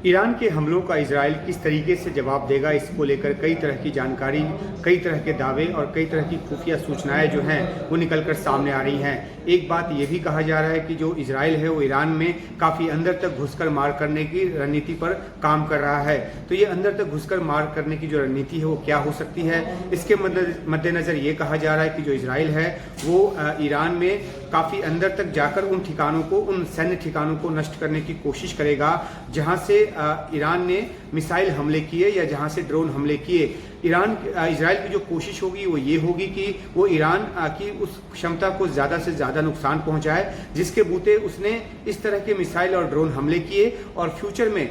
Iran के हमलों का इजराइल किस तरीके से जवाब देगा, इसको लेकर कई तरह की जानकारी, कई तरह के दावे और कई तरह की खुफिया सूचनाएं जो हैं वो निकलकर सामने आ रही हैं। एक बात ये भी कहा जा रहा है कि जो इजराइल है वो ईरान में काफ़ी अंदर तक घुसकर मार करने की रणनीति पर काम कर रहा है। तो ये अंदर तक घुसकर मार करने की जो रणनीति है वो क्या हो सकती है, इसके मद्देनज़र ये कहा जा रहा है कि जो इजराइल है वो ईरान में काफ़ी अंदर तक जाकर उन ठिकानों को, उन सैन्य ठिकानों को नष्ट करने की कोशिश करेगा जहां से ईरान ने मिसाइल हमले किए या जहां से ड्रोन हमले किए। इजराइल की जो कोशिश होगी वो ये होगी कि वो ईरान की उस क्षमता को ज़्यादा से ज़्यादा नुकसान पहुंचाए जिसके बूते उसने इस तरह के मिसाइल और ड्रोन हमले किए। और फ्यूचर में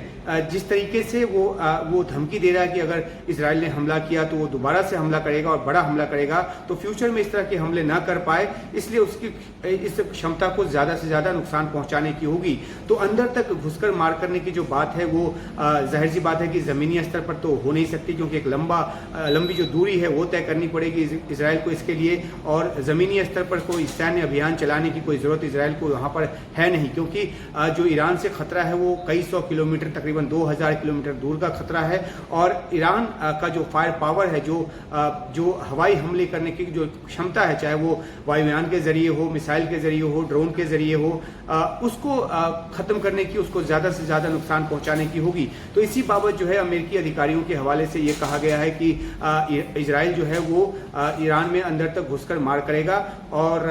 जिस तरीके से वो धमकी दे रहा है कि अगर इजराइल ने हमला किया तो वो दोबारा से हमला करेगा और बड़ा हमला करेगा, तो फ्यूचर में इस तरह के हमले ना कर पाए, इसलिए उसकी इस क्षमता को ज़्यादा से ज़्यादा नुकसान पहुंचाने की होगी। तो अंदर तक घुसकर मार करने की जो बात है वो जाहिर सी बात है कि ज़मीनी स्तर पर तो हो नहीं सकती, क्योंकि एक लंबी जो दूरी है वो तय करनी पड़ेगी इजराइल को इसके लिए। और ज़मीनी स्तर पर कोई सैन्य अभियान चलाने की कोई ज़रूरत इजराइल को वहाँ पर है नहीं, क्योंकि जो ईरान से खतरा है वो कई सौ किलोमीटर, तकरीबन 2000 किलोमीटर दूर का खतरा है। और ईरान का जो फायर पावर है, जो हवाई हमले करने की जो क्षमता है, चाहे वो वायुयान के जरिए हो, मिसाइल के जरिए हो, ड्रोन के जरिए हो, उसको ख़त्म करने की, उसको ज़्यादा से ज़्यादा नुकसान पहुंचाने की होगी। तो इसी बाबत जो है अमेरिकी अधिकारियों के हवाले से ये कहा गया है कि इजराइल जो है वो ईरान में अंदर तक घुसकर मार करेगा और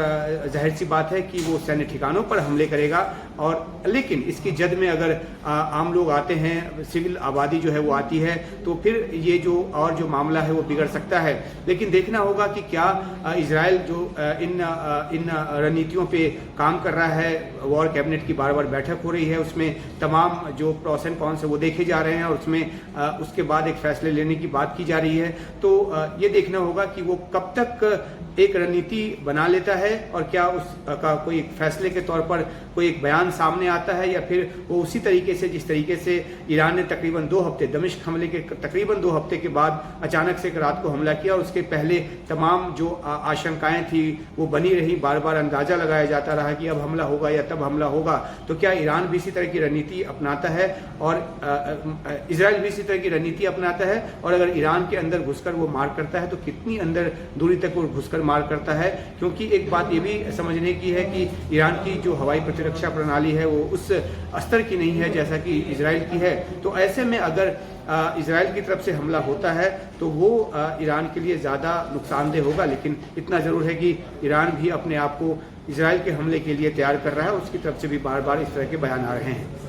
जाहिर सी बात है कि वो सैन्य ठिकानों पर हमले करेगा। और लेकिन इसकी जद में अगर आम लोग आते हैं, सिविल आबादी जो है वो आती है, तो फिर ये जो मामला है वो बिगड़ सकता है। लेकिन देखना होगा कि क्या इजराइल जो इन रणनीतियों पे काम कर रहा है, वॉर कैबिनेट की बार बार बैठक हो रही है, उसमें तमाम जो प्रॉस एंड कॉन्स है वो देखे जा रहे हैं और उसके बाद एक फैसले लेने की बात की जा रही है। तो ये देखना होगा कि वो कब तक एक रणनीति बना लेता है और क्या उसका कोई एक फैसले के तौर पर कोई एक बयान सामने आता है, या फिर वो उसी तरीके से जिस तरीके से ईरान ने तकरीबन 2 हफ्ते, दमिश्क हमले के तकरीबन 2 हफ्ते के बाद अचानक से एक रात को हमला किया और उसके पहले तमाम जो आशंकाएं थी वो बनी रही, बार बार अंदाजा लगाया जाता रहा कि अब हमला होगा या तब हमला होगा। तो क्या ईरान भी इसी तरह की रणनीति अपनाता है और इजराइल भी इसी तरह की रणनीति अपनाता है? और अगर ईरान के अंदर घुसकर वो मार करता है तो कितनी अंदर दूरी तक वो घुसकर मार करता है? क्योंकि एक बात ये भी समझने की है कि ईरान की जो हवाई प्रतिरक्षा प्रणाली है वो उस स्तर की नहीं है जैसा कि इजराइल की है। तो ऐसे में अगर इजराइल की तरफ से हमला होता है तो वो ईरान के लिए ज़्यादा नुकसानदेह होगा। लेकिन इतना ज़रूर है कि ईरान भी अपने आप को इजराइल के हमले के लिए तैयार कर रहा है, उसकी तरफ से भी बार बार इस तरह के बयान आ रहे हैं।